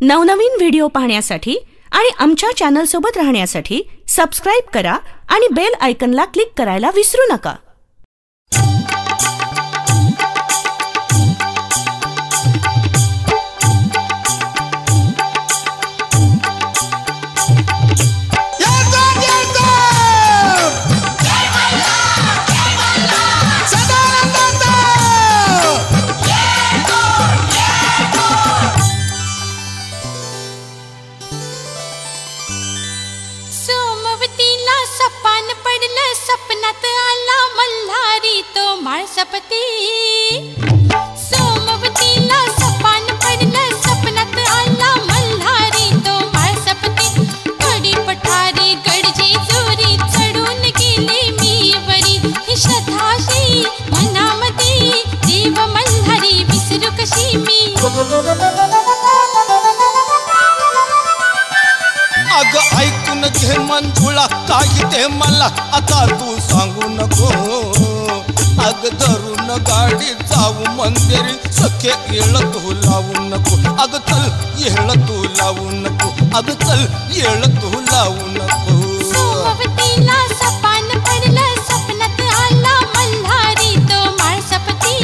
नवनवीन व्हिडिओ पाहण्यासाठी आणि आमच्या चॅनल सोबत राहण्यासाठी सबस्क्राइब करा आणि बेल आयकॉनला क्लिक करायला विसरू नका। सपान पडलं सपनात आला मल्हारी तो माळसपती। सोमवतीला सपान पडलं सपनात आला मल्हारी तो माळसपती। कडी पठारी गडजी जोरी चढून गेले मी वरी। ही श्रद्धाशी मनामध्ये देव मल्हारी विसरू कशी मी। अग ऐकून घे मंजुळा काही ते मला आता तू सांगू नको। अग धरून गाडी जाऊ मंदिरी सखे येळ तू लावू नको। अग चल येळ तू लावू नको। अग चल येळ तू लावू नको। सोमवतीला सपान पडलं सपनात आला मल्हारी तो माळसपती।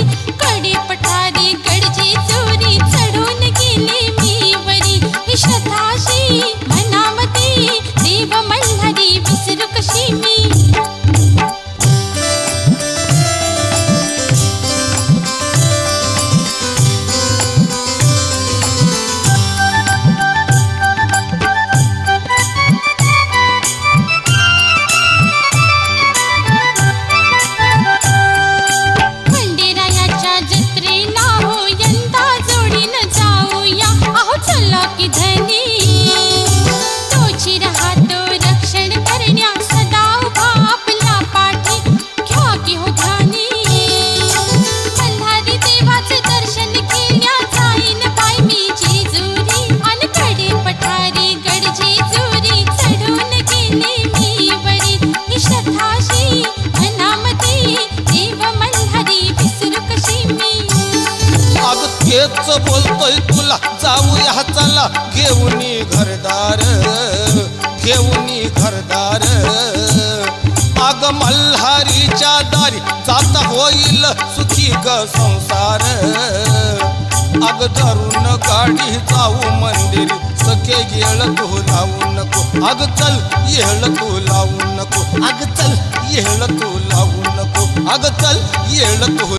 कडी पठारी गडजी चोरी चढून गेले मी वरी। ही श्रद्धाशी मनामध्ये देव मल्हारी विसरू कशी मी। खंडेरायाच्या जत्रेला हो यंदा जोडीनं जाऊया। अहो चला की धनी तोची राहतो रक्षण करण्या सदा उभा आपला पाठी। घ्या की हो ध्यानी मल्हारी देवाचे दर्शन घेण्या जाईन बाई मी जेजुरी। अन कडे पठारी गडजी जोरी चढून गेले मी वरी। ही श्रद्धाशी मनामध्ये देव मल्हारी विसरू कशी मी। अग तेच बोलतोय तुला जाऊया चला घेऊनी घरदार घेऊनी घरदार। अग मल्हारीच्या दारी जाता होईल सुखी ग संसार। अग धरून गाडी जाऊ मंदिरी सखे येळ तू लावू नको। अग चल येळ तू लावू नको। अग चल येळ तू लावू नको। अग चल येळ तू